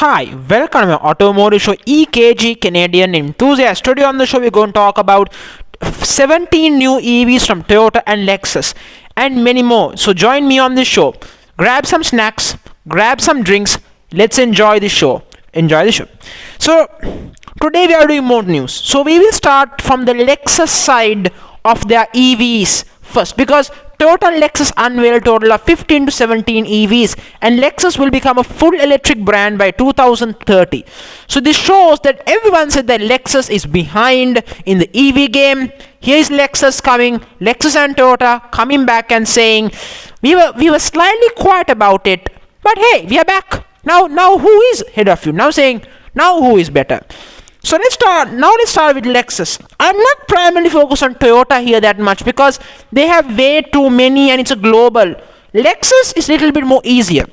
Hi, welcome to my automotive show EKG Canadian Enthusiast. Today on the show we're going to talk about 17 new EVs from Toyota and Lexus and many more. So join me on this show. Grab some snacks, grab some drinks. Let's enjoy the show. So today we are doing more news. So we will start from the Lexus side of their EVs first, because Toyota and Lexus unveiled a total of 15 to 17 EVs, and Lexus will become a full electric brand by 2030. So this shows that everyone said that Lexus is behind in the EV game. Here is Lexus and Toyota coming back and saying we were slightly quiet about it, but hey, we are back. Now who is ahead of you? Now who is better? So let's start with Lexus. I'm not primarily focused on Toyota here that much because they have way too many and it's a global. Lexus is a little bit more easier.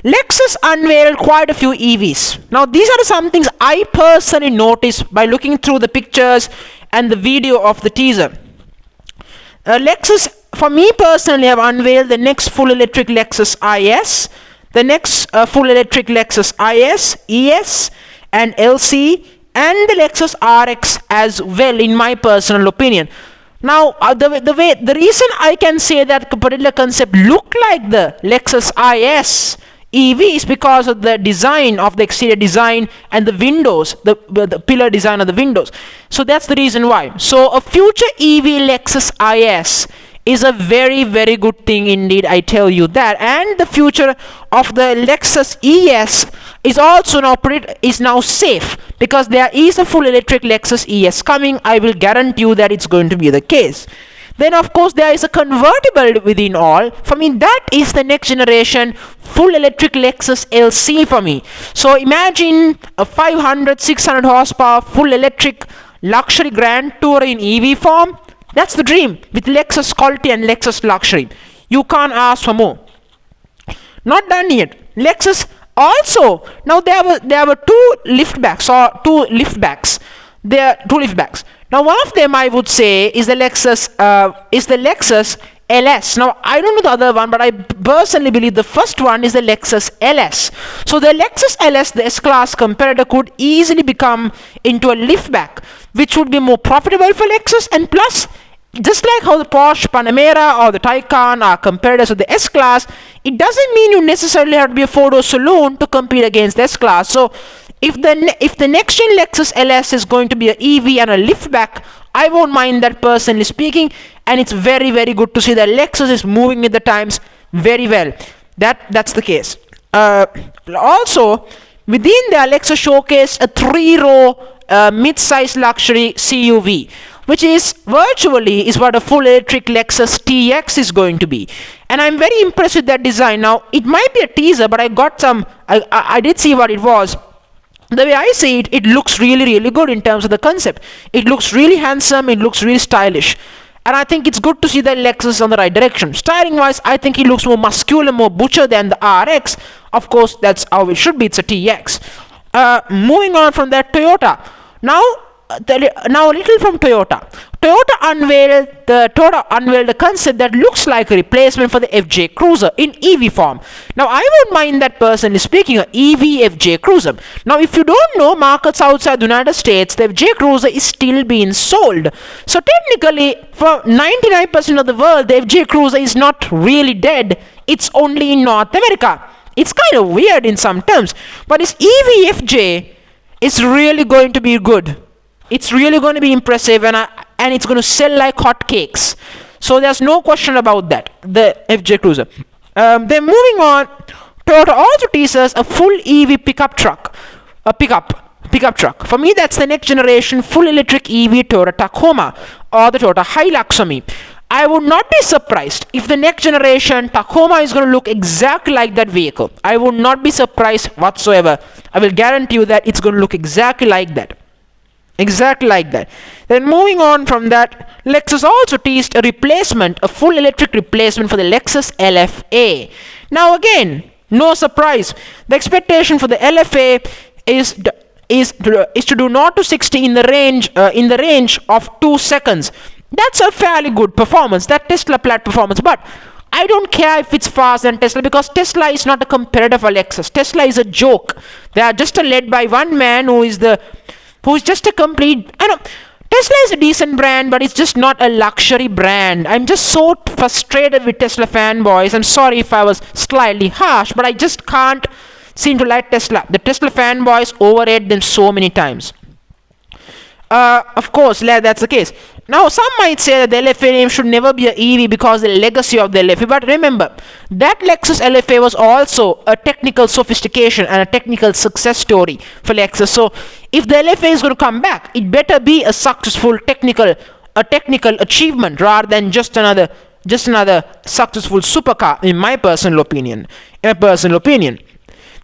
Lexus unveiled quite a few EVs. Now these are some things I personally noticed by looking through the pictures and the video of the teaser. Lexus, for me personally, have unveiled the next full electric Lexus IS, the next full electric Lexus IS, ES, and LC, and the Lexus RX as well, in my personal opinion. Now the reason I can say that particular concept look like the Lexus IS EV is because of the design of the exterior design and the windows, the pillar design of the windows. So that's the reason why. So a future EV Lexus IS is a very, very good thing indeed, I tell you that. And the future of the Lexus ES is also now safe, because there is a full electric Lexus ES coming. I will guarantee you that it's going to be the case. Then of course there is a convertible within all. For me, that is the next generation full electric Lexus LC for me. So imagine a 500-600 horsepower full electric luxury Grand Tourer in EV form. That's the dream with Lexus quality and Lexus luxury. You can't ask for more. Not done yet. Lexus also, now there were two liftbacks. There are two liftbacks. Now one of them I would say is the Lexus LS. Now I don't know the other one, but I personally believe the first one is the Lexus LS. So the Lexus LS, the S-Class competitor, could easily become into a liftback, which would be more profitable for Lexus, and plus, just like how the Porsche Panamera or the Taycan are competitors with the S-Class, it doesn't mean you necessarily have to be a four-door saloon to compete against the S-Class. So if the next gen Lexus LS is going to be an EV and a liftback, I won't mind that, personally speaking, and it's very, very good to see that Lexus is moving with the times very well. That's the case. Also, within the Lexus showcased a 3-row mid-size luxury CUV, which is virtually what a full electric Lexus TX is going to be. And I'm very impressed with that design. Now, it might be a teaser, but I did see what it was. The way I see it, it looks really, really good in terms of the concept. It looks really handsome, it looks really stylish. And I think it's good to see that Lexus is on the right direction. Styling wise, I think it looks more muscular, more butcher than the RX. Of course, that's how it should be. It's a TX. Moving on from that, Toyota. Now a little from Toyota. Toyota unveiled a concept that looks like a replacement for the FJ Cruiser in EV form. Now I won't mind that, personally speaking, an EV FJ Cruiser. Now if you don't know, markets outside the United States, the FJ Cruiser is still being sold. So technically, for 99% of the world, the FJ Cruiser is not really dead. It's only in North America. It's kind of weird in some terms, but this EV FJ is really going to be good. It's really going to be impressive, and it's going to sell like hotcakes. So there's no question about that, the FJ Cruiser. Then moving on, Toyota also teases a full EV pickup truck. For me, that's the next generation full electric EV Toyota Tacoma or the Toyota Hilux for me. I would not be surprised if the next generation Tacoma is going to look exactly like that vehicle. I would not be surprised whatsoever. I will guarantee you that it's going to look exactly like that. Then moving on from that, Lexus also teased a full electric replacement for the Lexus LFA. Now again, no surprise. The expectation for the LFA is to do 0 to 60 in the range of 2 seconds. That's a fairly good performance. That Tesla plat performance. But I don't care if it's faster than Tesla, because Tesla is not a competitor for Lexus. Tesla is a joke. They are just led by one man who is just a complete. I know Tesla is a decent brand, but it's just not a luxury brand. I'm just so frustrated with Tesla fanboys. I'm sorry if I was slightly harsh, but I just can't seem to like Tesla. The Tesla fanboys overrate them so many times. Of course, that's the case. Now, some might say that the LFA name should never be an EV because the legacy of the LFA. But remember, that Lexus LFA was also a technical sophistication and a technical success story for Lexus. So, if the LFA is going to come back, it better be a successful technical achievement rather than just another successful supercar, in my personal opinion.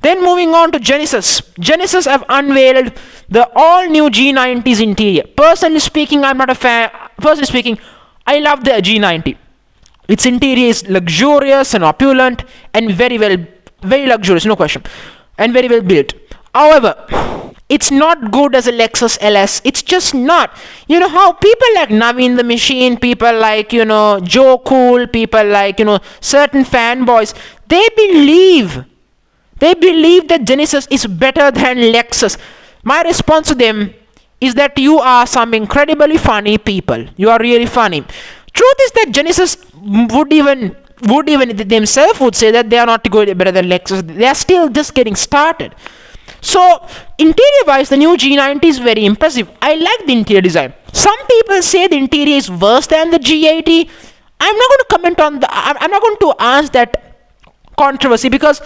Then moving on to Genesis. Genesis have unveiled the all-new G90's interior. Personally speaking, I'm not a fan. Personally speaking, I love the G90. Its interior is luxurious and opulent and very luxurious, no question, and very well built. However, it's not good as a Lexus LS. It's just not. You know how people like Naveen the Machine, people like, Joe Cool, people like, certain fanboys, they believe that Genesis is better than Lexus. My response to them is that you are some incredibly funny people. You are really funny. Truth is that Genesis would even themselves would say that they are not going better than Lexus. They are still just getting started. So, interior-wise, the new G90 is very impressive. I like the interior design. Some people say the interior is worse than the G80. I'm not going to comment on I'm not going to answer that controversy, because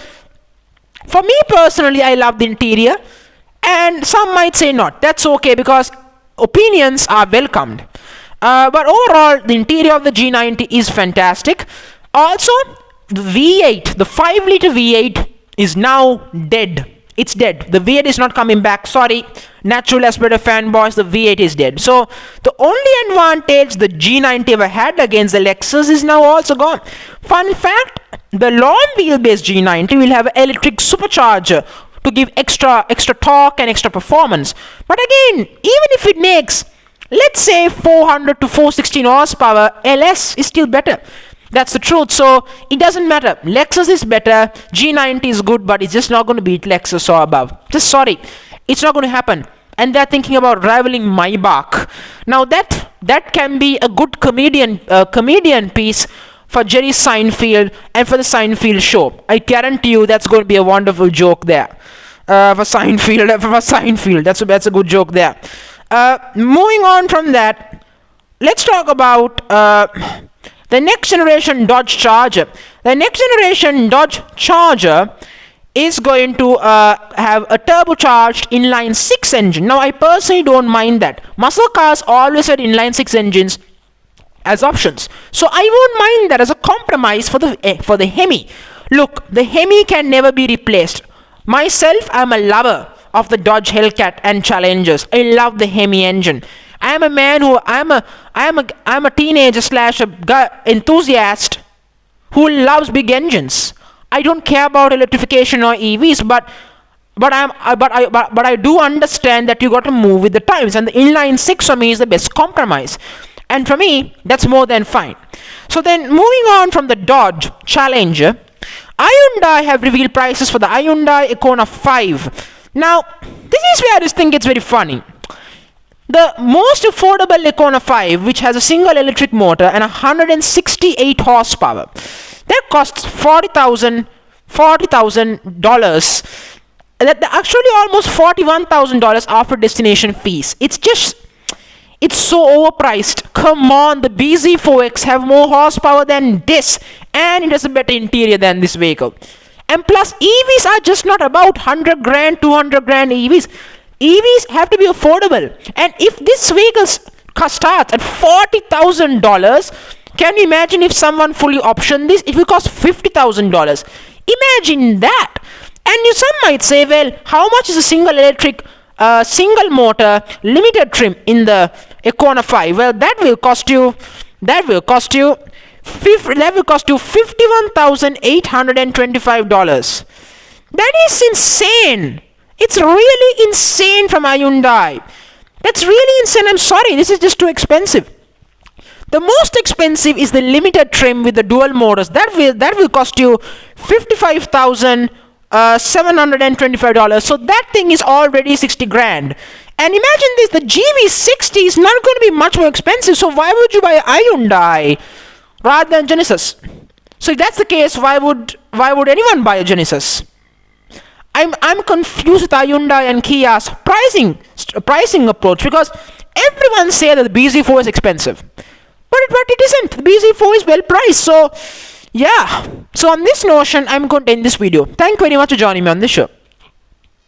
for me personally, I love the interior, and some might say not. That's okay, because opinions are welcomed. But overall, the interior of the G90 is fantastic. Also, the V8, the 5-liter V8 is now dead. It's dead. The V8 is not coming back. Sorry, natural aspirator fanboys, the V8 is dead. So, the only advantage the G90 ever had against the Lexus is now also gone. Fun fact, the long wheelbase G90 will have an electric supercharger to give extra torque and extra performance. But again, even if it makes, let's say, 400 to 416 horsepower, LS is still better. That's the truth. So it doesn't matter. Lexus is better, G90 is good, but it's just not going to beat Lexus or above. Just sorry, it's not going to happen. And they're thinking about rivaling Maybach. Now that can be a good comedian piece for Jerry Seinfeld and for the Seinfeld show. I guarantee you that's going to be a wonderful joke there. For Seinfeld, that's a good joke there. Moving on from that, let's talk about the next generation Dodge Charger. The next generation Dodge Charger is going to have a turbocharged inline 6 engine. Now, I personally don't mind that. Muscle cars always had inline 6 engines as options, so I won't mind that as a compromise for the Hemi. Look, the Hemi can never be replaced. Myself, I'm a lover of the Dodge Hellcat and Challengers. I love the Hemi engine. I am a man who I'm a teenager slash a enthusiast who loves big engines. I don't care about electrification or EVs, but I do understand that you got to move with the times, and the inline 6 for me is the best compromise. And for me, that's more than fine. So then, moving on from the Dodge Challenger, Hyundai have revealed prices for the Hyundai Icona 5. Now, this is where this thing gets very funny. The most affordable Icona 5, which has a single electric motor and 168 horsepower, that costs $40,000. That actually almost $41,000 after destination fees. It's so overpriced. Come on, the BZ4X have more horsepower than this, and it has a better interior than this vehicle. And plus, EVs are just not about 100 grand, 200 grand EVs. EVs have to be affordable. And if this vehicle starts at $40,000, can you imagine if someone fully optioned this? It will cost $50,000. Imagine that. And some might say, well, how much is a single electric, single motor, limited trim in the Icona 5? Well, that will cost you $51,825. That is insane. It's really insane from Hyundai. That's really insane. I'm sorry, this is just too expensive. The most expensive is the limited trim with the dual motors. That will cost you $55,725. So that thing is already 60 grand. And imagine this, the GV60 is not going to be much more expensive. So why would you buy a Hyundai rather than Genesis? So if that's the case, why would anyone buy a Genesis? I'm confused with Hyundai and Kia's pricing approach, because everyone say that the BZ4 is expensive, but it isn't. The BZ4 is well priced. So yeah. So on this notion, I'm going to end this video. Thank you very much for joining me on this show.